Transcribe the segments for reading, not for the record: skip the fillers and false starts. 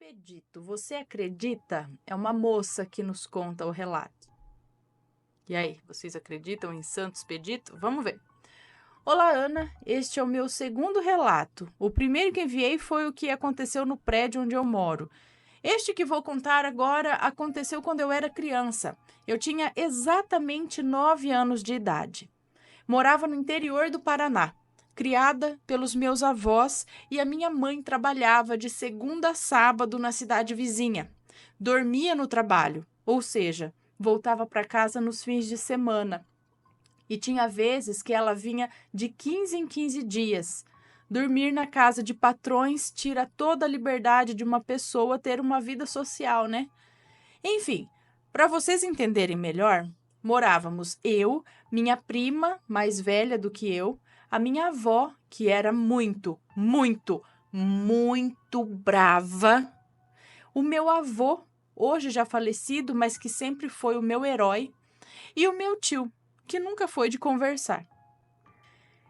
Expedito, você acredita? É uma moça que nos conta o relato. E aí, vocês acreditam em Santo Expedito? Vamos ver. Olá, Ana. Este é o meu segundo relato. O primeiro que enviei foi o que aconteceu no prédio onde eu moro. Este que vou contar agora aconteceu quando eu era criança. Eu tinha exatamente 9 anos de idade. Morava no interior do Paraná, criada pelos meus avós, e a minha mãe trabalhava de segunda a sábado na cidade vizinha. Dormia no trabalho, ou seja, voltava para casa nos fins de semana. E tinha vezes que ela vinha de 15 em 15 dias. Dormir na casa de patrões tira toda a liberdade de uma pessoa ter uma vida social, né? Enfim, para vocês entenderem melhor, morávamos eu, minha prima, mais velha do que eu, a minha avó, que era muito brava, o meu avô, hoje já falecido, mas que sempre foi o meu herói, e o meu tio, que nunca foi de conversar.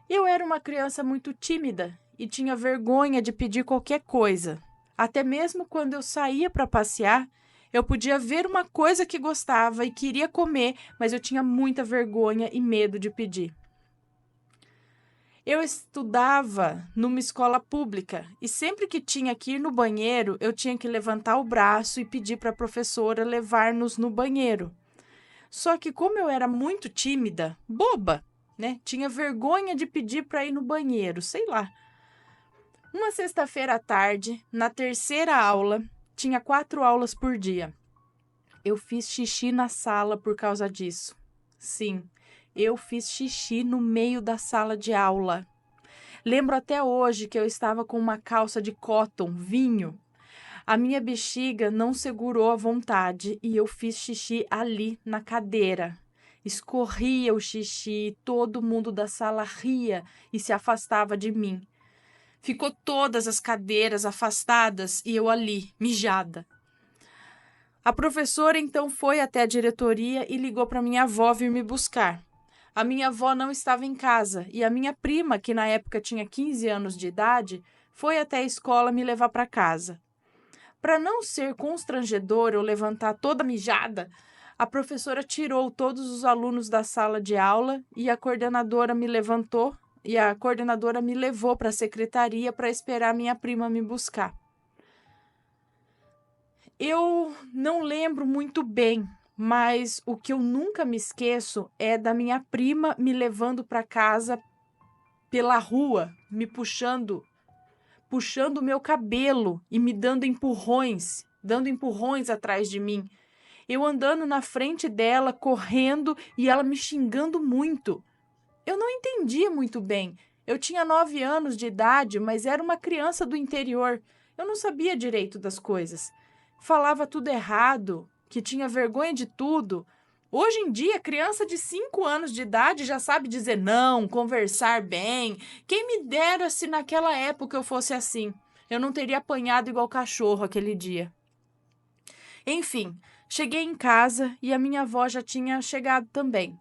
Eu era uma criança muito tímida e tinha vergonha de pedir qualquer coisa. Até mesmo quando eu saía para passear, eu podia ver uma coisa que gostava e queria comer, mas eu tinha muita vergonha e medo de pedir. Eu estudava numa escola pública e sempre que tinha que ir no banheiro, eu tinha que levantar o braço e pedir para a professora levar-nos no banheiro. Só que como eu era muito tímida, boba, né? Tinha vergonha de pedir para ir no banheiro, sei lá. Uma sexta-feira à tarde, na terceira aula, tinha 4 aulas por dia. Eu fiz xixi na sala por causa disso. Sim, eu fiz xixi no meio da sala de aula. Lembro até hoje que eu estava com uma calça de cotton, vinho. A minha bexiga não segurou a vontade e eu fiz xixi ali na cadeira. Escorria o xixi, todo mundo da sala ria e se afastava de mim. Ficou todas as cadeiras afastadas e eu ali, mijada. A professora então foi até a diretoria e ligou para minha avó vir me buscar. A minha avó não estava em casa e a minha prima, que na época tinha 15 anos de idade, foi até a escola me levar para casa. Para não ser constrangedor eu levantar toda mijada, a professora tirou todos os alunos da sala de aula e a coordenadora me levou para a secretaria para esperar minha prima me buscar. Eu não lembro muito bem, mas o que eu nunca me esqueço é da minha prima me levando para casa pela rua, me puxando o meu cabelo e me dando empurrões atrás de mim. Eu andando na frente dela, correndo e ela me xingando muito. Eu não entendia muito bem. Eu tinha 9 anos de idade, mas era uma criança do interior. Eu não sabia direito das coisas. Falava tudo errado, que tinha vergonha de tudo. Hoje em dia, criança de 5 anos de idade já sabe dizer não, conversar bem. Quem me dera se naquela época eu fosse assim. Eu não teria apanhado igual cachorro aquele dia. Enfim, cheguei em casa e a minha avó já tinha chegado também.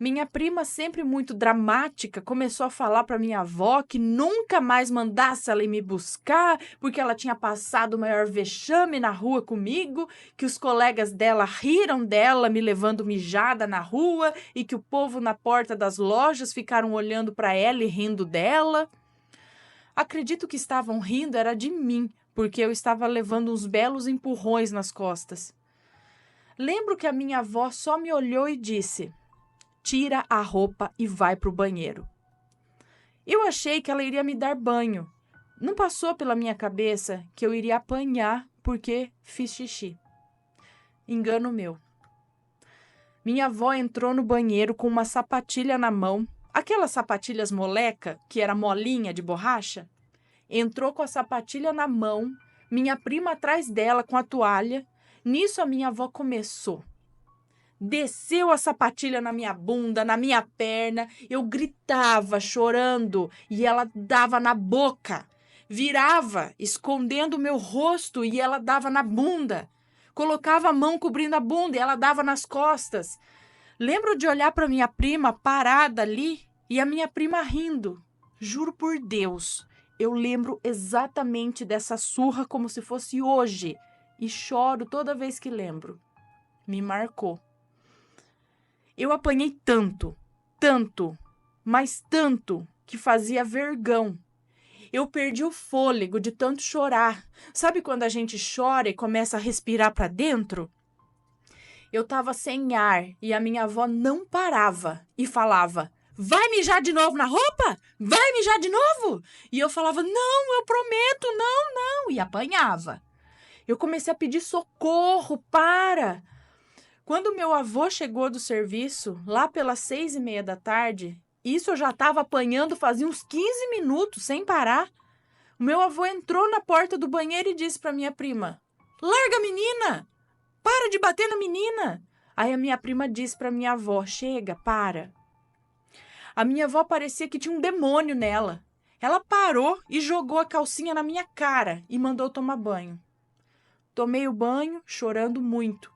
Minha prima, sempre muito dramática, começou a falar para minha avó que nunca mais mandasse ela ir me buscar, porque ela tinha passado o maior vexame na rua comigo, que os colegas dela riram dela me levando mijada na rua e que o povo na porta das lojas ficaram olhando para ela e rindo dela. Acredito que estavam rindo era de mim, porque eu estava levando uns belos empurrões nas costas. Lembro que a minha avó só me olhou e disse: tira a roupa e vai para o banheiro. Eu achei que ela iria me dar banho. Não passou pela minha cabeça que eu iria apanhar porque fiz xixi. Engano meu. Minha avó entrou no banheiro com uma sapatilha na mão, aquelas sapatilhas moleca, que era molinha de borracha. Entrou com a sapatilha na mão, minha prima atrás dela com a toalha. Nisso a minha avó começou. Desceu a sapatilha na minha bunda, na minha perna. Eu gritava, chorando, e ela dava na boca. Virava, escondendo o meu rosto, e ela dava na bunda. Colocava a mão cobrindo a bunda e ela dava nas costas. Lembro de olhar para minha prima parada ali e a minha prima rindo. Juro por Deus, Eu lembro exatamente dessa surra como se fosse hoje e choro toda vez que lembro. Me marcou. Eu apanhei tanto, mas tanto que fazia vergão. Eu perdi o fôlego de tanto chorar. Sabe quando a gente chora e começa a respirar para dentro? Eu tava sem ar e a minha avó não parava e falava: vai mijar de novo na roupa? Vai mijar de novo? E eu falava: não, eu prometo, não. E apanhava. Eu comecei a pedir socorro, para. Quando meu avô chegou do serviço, lá pelas 6:30 da tarde, isso eu já estava apanhando fazia uns 15 minutos, sem parar. O meu avô entrou na porta do banheiro e disse para minha prima: larga a menina! Para de bater na menina! Aí a minha prima disse para minha avó: chega, para. A minha avó parecia que tinha um demônio nela. Ela parou e jogou a calcinha na minha cara e mandou tomar banho. Tomei o banho, chorando muito.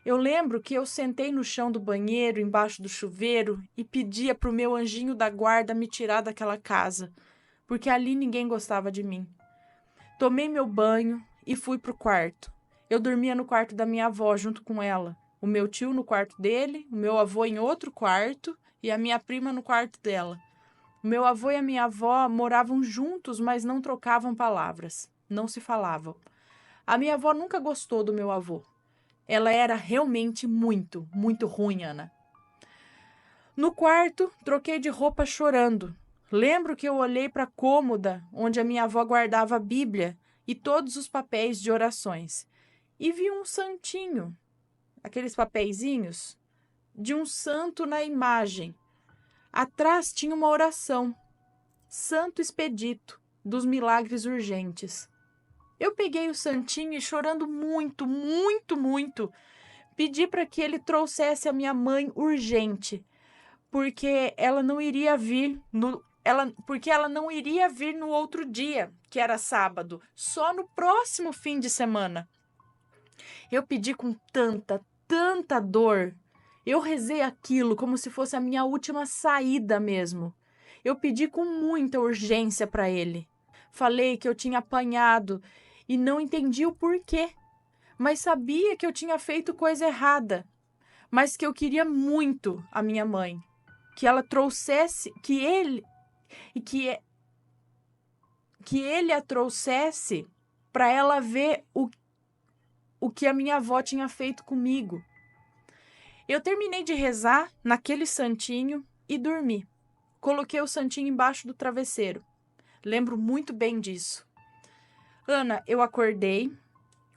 Eu lembro que eu sentei no chão do banheiro, embaixo do chuveiro, e pedia pro meu anjinho da guarda me tirar daquela casa, porque ali ninguém gostava de mim. Tomei meu banho e fui pro quarto. Eu dormia no quarto da minha avó junto com ela. O meu tio no quarto dele, o meu avô em outro quarto e a minha prima no quarto dela. O meu avô e a minha avó moravam juntos, mas não trocavam palavras. Não se falavam. A minha avó nunca gostou do meu avô. Ela era realmente muito, muito ruim, Ana. No quarto, troquei de roupa chorando. Lembro que eu olhei para a cômoda onde a minha avó guardava a Bíblia e todos os papéis de orações. E vi um santinho, aqueles papeizinhos, de um santo na imagem. Atrás tinha uma oração. Santo Expedito, dos milagres urgentes. Eu peguei o santinho e, chorando muito, pedi para que ele trouxesse a minha mãe urgente, porque ela não iria vir no outro dia, que era sábado, só no próximo fim de semana. Eu pedi com tanta dor. Eu rezei aquilo como se fosse a minha última saída mesmo. Eu pedi com muita urgência para ele. Falei que eu tinha apanhado e não entendi o porquê, mas sabia que eu tinha feito coisa errada, mas que eu queria muito a minha mãe, que ela trouxesse, que ele a trouxesse para ela ver o que a minha avó tinha feito comigo. Eu terminei de rezar naquele santinho e dormi. Coloquei o santinho embaixo do travesseiro. Lembro muito bem disso. Ana, eu acordei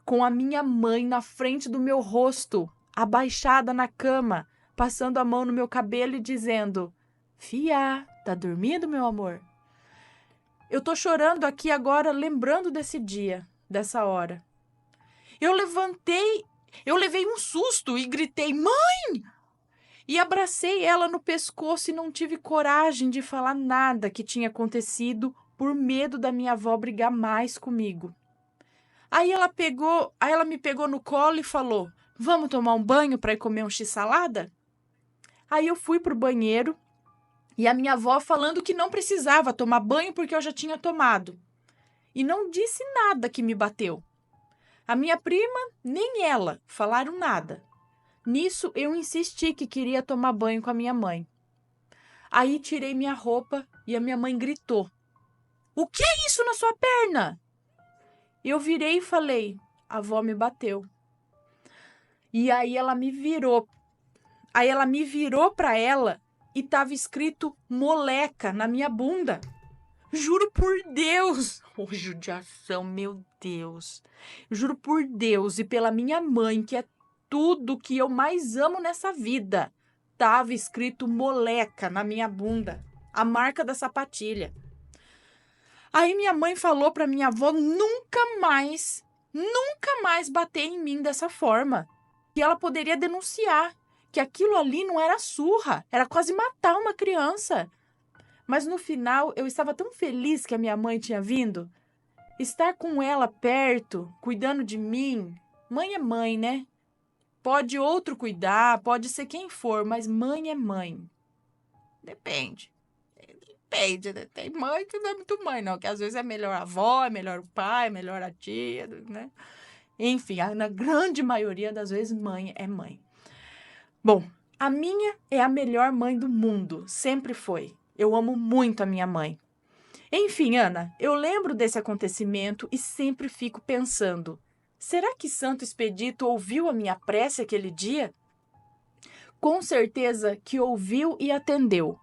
com a minha mãe na frente do meu rosto, abaixada na cama, passando a mão no meu cabelo e dizendo: Fia, tá dormindo, meu amor? Eu tô chorando aqui agora, lembrando desse dia, dessa hora. Eu levei um susto e gritei: mãe! E abracei ela no pescoço e não tive coragem de falar nada que tinha acontecido por medo da minha avó brigar mais comigo. Aí ela me pegou no colo e falou: vamos tomar um banho para ir comer um x-salada? Aí eu fui pro banheiro e a minha avó falando que não precisava tomar banho porque eu já tinha tomado. E não disse nada que me bateu. A minha prima, nem ela, falaram nada. Nisso, eu insisti que queria tomar banho com a minha mãe. Aí tirei minha roupa e a minha mãe gritou: o que é isso na sua perna? Eu virei e falei: a avó me bateu. E aí ela me virou. Aí ela me virou para ela e estava escrito moleca na minha bunda. Juro por Deus. Oh, judiação, meu Deus. Juro por Deus e pela minha mãe, que é tudo que eu mais amo nessa vida. Tava escrito moleca na minha bunda. A marca da sapatilha. Aí minha mãe falou para minha avó nunca mais bater em mim dessa forma. Que ela poderia denunciar. Que aquilo ali não era surra. Era quase matar uma criança. Mas no final, eu estava tão feliz que a minha mãe tinha vindo. Estar com ela perto, cuidando de mim. Mãe é mãe, né? Pode outro cuidar, pode ser quem for, mas mãe é mãe. Depende. depende, né? Tem mãe que não é muito mãe, não. Que às vezes é melhor a avó, é melhor o pai, é melhor a tia, né? Enfim, na grande maioria das vezes, mãe é mãe. Bom, a minha é a melhor mãe do mundo. Sempre foi. Eu amo muito a minha mãe. Enfim, Ana, eu lembro desse acontecimento e sempre fico pensando: será que Santo Expedito ouviu a minha prece aquele dia? Com certeza que ouviu e atendeu,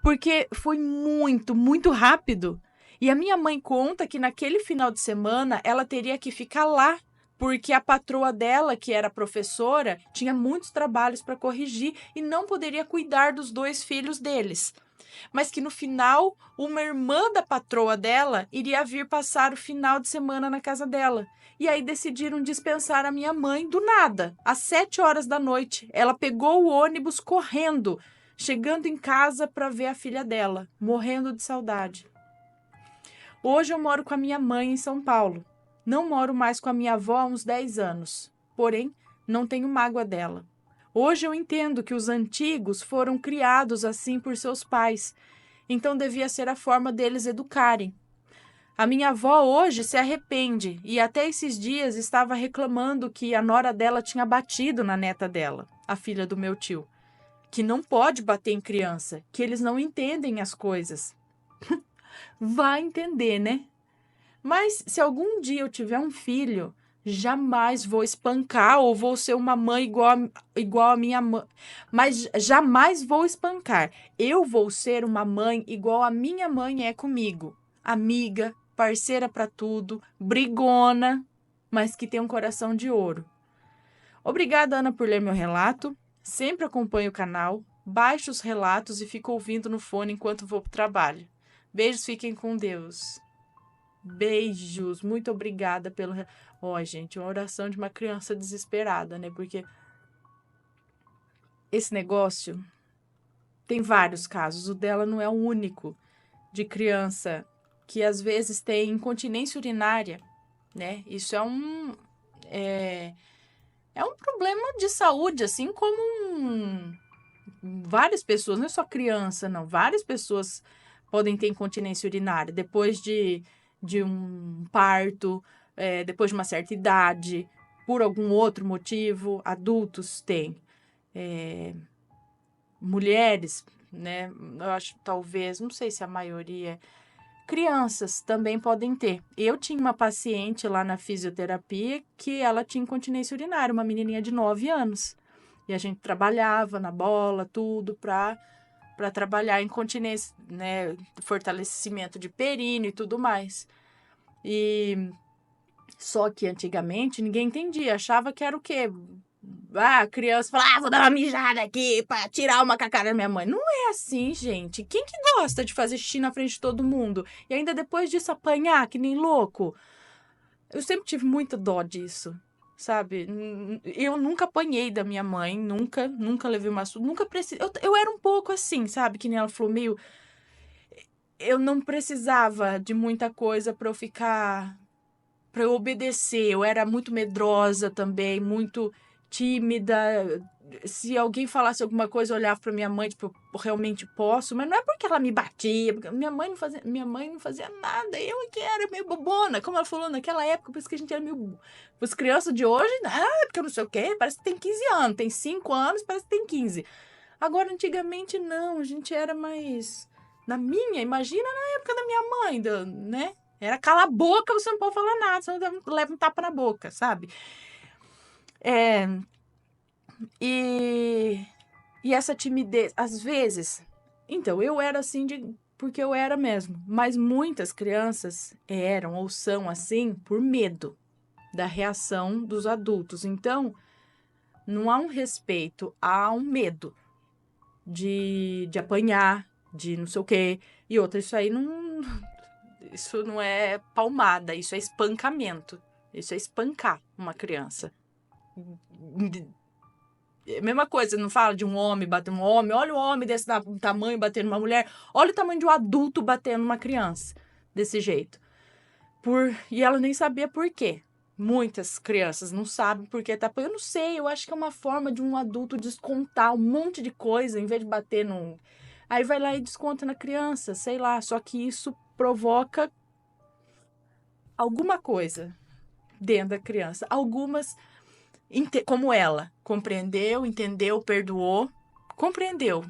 porque foi muito, muito rápido. E a minha mãe conta que naquele final de semana ela teria que ficar lá, porque a patroa dela, que era professora, tinha muitos trabalhos para corrigir e não poderia cuidar dos 2 filhos deles. Mas que no final, uma irmã da patroa dela iria vir passar o final de semana na casa dela. E aí decidiram dispensar a minha mãe do nada, às 7 horas da noite. Ela pegou o ônibus correndo, chegando em casa para ver a filha dela, morrendo de saudade. Hoje eu moro com a minha mãe em São Paulo. Não moro mais com a minha avó há uns 10 anos. Porém, não tenho mágoa dela. Hoje eu entendo que os antigos foram criados assim por seus pais, então devia ser a forma deles educarem. A minha avó hoje se arrepende e até esses dias estava reclamando que a nora dela tinha batido na neta dela, a filha do meu tio, que não pode bater em criança, que eles não entendem as coisas. Vai entender, né? Mas se algum dia eu tiver um filho, jamais vou espancar ou vou ser uma mãe igual a minha mãe. Mas jamais vou espancar. Eu vou ser uma mãe igual a minha mãe é comigo. Amiga, parceira para tudo, brigona, mas que tem um coração de ouro. Obrigada, Ana, por ler meu relato. Sempre acompanho o canal, baixo os relatos e fico ouvindo no fone enquanto vou para o trabalho. Beijos, fiquem com Deus. Beijos, muito obrigada pelo. Ó, gente, uma oração de uma criança desesperada, né? Porque esse negócio tem vários casos. O dela não é o único de criança que às vezes tem incontinência urinária, né? Isso é um problema de saúde, assim como várias pessoas, não é só criança, não. Várias pessoas podem ter incontinência urinária depois de um parto, depois de uma certa idade, por algum outro motivo. Adultos têm. Mulheres, né? Eu acho talvez, não sei se a maioria. Crianças também podem ter. Eu tinha uma paciente lá na fisioterapia que ela tinha incontinência urinária, uma menininha de 9 anos. E a gente trabalhava na bola, tudo, para trabalhar incontinência, né? Fortalecimento de períneo e tudo mais. E só que antigamente ninguém entendia, achava que era o quê? A criança fala, vou dar uma mijada aqui pra tirar uma cacada da minha mãe. Não é assim, gente. Quem que gosta de fazer xixi na frente de todo mundo? E ainda depois disso apanhar, que nem louco? Eu sempre tive muita dó disso, sabe? Eu nunca apanhei da minha mãe, nunca levei uma surra, nunca precisei. Eu era um pouco assim, sabe? Que nem ela falou, meio. Eu não precisava de muita coisa pra eu ficar. Pra eu obedecer. Eu era muito medrosa também, muito tímida. Se alguém falasse alguma coisa, eu olhava pra minha mãe, tipo, eu realmente posso, mas não é porque ela me batia, porque minha mãe não fazia nada, eu que era meio bobona, como ela falou naquela época, por isso que a gente era meio. As crianças de hoje, porque eu não sei o quê, parece que tem 15 anos, tem 5 anos, parece que tem 15. Agora, antigamente, não, a gente era mais. Imagina na época da minha mãe, né? Era cala a boca, você não pode falar nada, você não leva um tapa na boca, sabe? E essa timidez, às vezes. Então, eu era assim porque eu era mesmo. Mas muitas crianças eram ou são assim por medo da reação dos adultos. Então, não há um respeito, há um medo de apanhar, de não sei o quê. E outra, isso não é palmada, isso é espancamento. Isso é espancar uma criança. Mesma coisa, não fala de um homem bater um homem. Olha o homem desse tamanho batendo uma mulher. Olha o tamanho de um adulto batendo uma criança. Desse jeito. E ela nem sabia por quê. Muitas crianças não sabem por que tá. Eu não sei, eu acho que é uma forma de um adulto descontar um monte de coisa, em vez de bater num. Aí vai lá e desconta na criança, sei lá. Só que isso provoca alguma coisa dentro da criança. Algumas, como ela, compreendeu, entendeu, perdoou, compreendeu.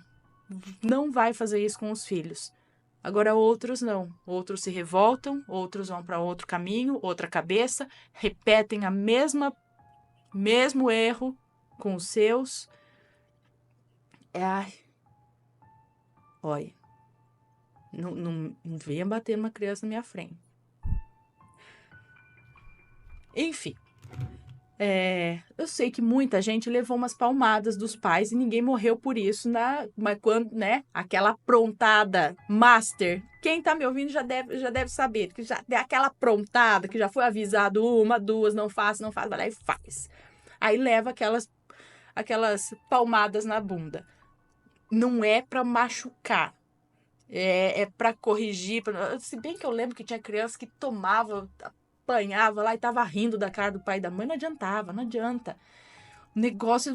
Não vai fazer isso com os filhos. Agora outros não. Outros se revoltam, outros vão para outro caminho, outra cabeça, repetem a mesmo erro com os seus. Ai, olha, não venha bater numa criança na minha frente. Enfim, eu sei que muita gente levou umas palmadas dos pais e ninguém morreu por isso, mas quando, né, aquela aprontada master, quem tá me ouvindo já deve saber, que já deu aquela aprontada, que já foi avisado uma, duas, não faz, vai lá e faz. Aí leva aquelas palmadas na bunda. Não é pra machucar, é pra corrigir, se bem que eu lembro que tinha criança que apanhava lá e tava rindo da cara do pai e da mãe, não adianta. O negócio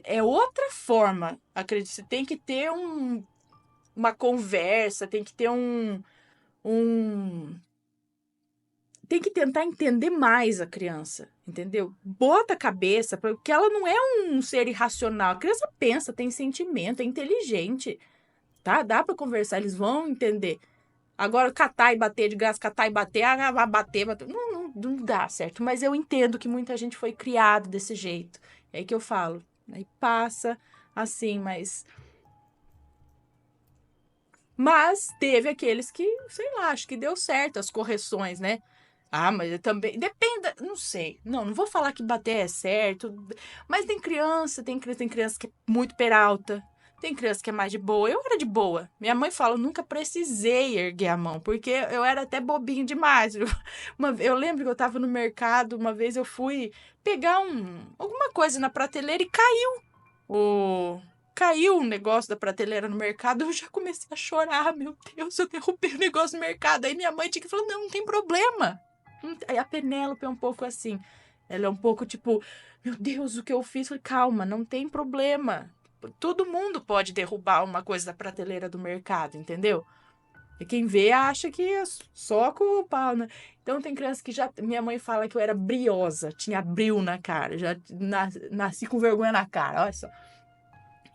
é outra forma, acredito. Você tem que ter uma conversa, tem que ter tem que tentar entender mais a criança, entendeu? Bota a cabeça, porque ela não é um ser irracional. A criança pensa, tem sentimento, é inteligente, tá? Dá pra conversar, eles vão entender. Agora, catar e bater de graça, catar e bater, vai bater. Não dá certo. Mas eu entendo que muita gente foi criado desse jeito. É aí que eu falo. Aí passa assim, Mas teve aqueles que, sei lá, acho que deu certo as correções, né? Ah, mas eu também. Depende. Não sei. Não vou falar que bater é certo. Mas tem criança que é muito peralta. Tem criança que é mais de boa. Eu era de boa. Minha mãe fala, eu nunca precisei erguer a mão, porque eu era até bobinho demais. Eu lembro que eu tava no mercado, uma vez eu fui pegar alguma coisa na prateleira e caiu um negócio da prateleira no mercado, eu já comecei a chorar. Meu Deus, eu derrubei o negócio no mercado. Aí minha mãe tinha que falar, não tem problema. Aí a Penélope é um pouco assim. Ela é um pouco tipo, meu Deus, o que eu fiz? Eu falei, calma, não tem problema. Todo mundo pode derrubar uma coisa da prateleira do mercado, entendeu? E quem vê acha que é só com o pau, né? Então tem criança que já. Minha mãe fala que eu era briosa, tinha bril na cara, já nasci com vergonha na cara, olha só.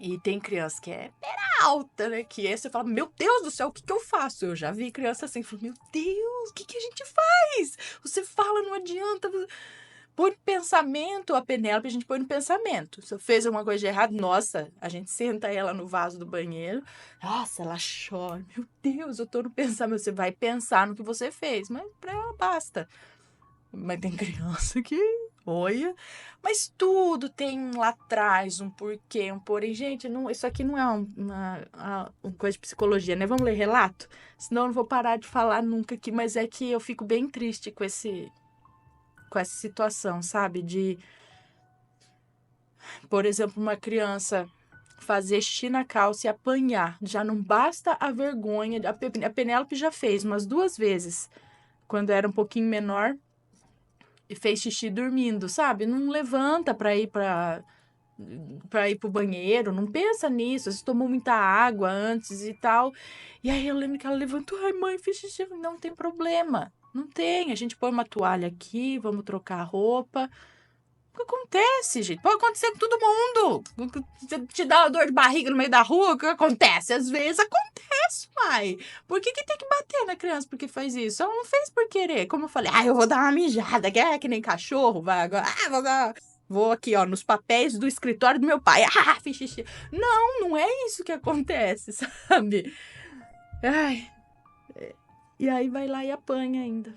E tem criança que é alta, né? Que aí você fala, meu Deus do céu, o que eu faço? Eu já vi criança assim, falo, meu Deus, o que a gente faz? Você fala, não adianta. Põe no pensamento a Penélope, a gente põe no pensamento. Se eu fez alguma coisa de errado, nossa, a gente senta ela no vaso do banheiro, nossa, ela chora, meu Deus, eu tô no pensamento. Você vai pensar no que você fez, mas pra ela basta. Mas tem criança que, olha, mas tudo tem lá atrás um porquê, um porém. Gente, isso aqui não é uma coisa de psicologia, né? Vamos ler relato? Senão eu não vou parar de falar nunca aqui, mas é que eu fico bem triste com essa situação, sabe? De, por exemplo, uma criança fazer xixi na calça e apanhar. Já não basta a vergonha. A Penélope já fez umas 2 vezes, quando era um pouquinho menor, e fez xixi dormindo, sabe? Não levanta pra ir pro banheiro, não pensa nisso. Você tomou muita água antes e tal. E aí eu lembro que ela levantou, ai mãe, fiz xixi. Não tem problema. Não tem, a gente põe uma toalha aqui, vamos trocar a roupa. O que acontece, gente? Pode acontecer com todo mundo. Te dá uma dor de barriga no meio da rua, o que acontece? Às vezes acontece, pai. Por que tem que bater na criança porque faz isso? Ela não fez por querer. Como eu falei, eu vou dar uma mijada, que nem cachorro, vai agora. Vou aqui, ó, nos papéis do escritório do meu pai. Fiz xixi. Não é isso que acontece, sabe? Ai. E aí vai lá e apanha ainda.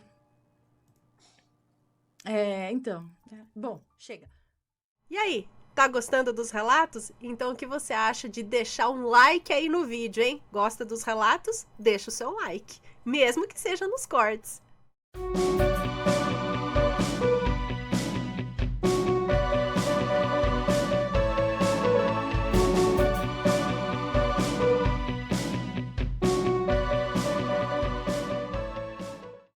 Então. Bom, chega. E aí, tá gostando dos relatos? Então o que você acha de deixar um like aí no vídeo, hein? Gosta dos relatos? Deixa o seu like, mesmo que seja nos cortes.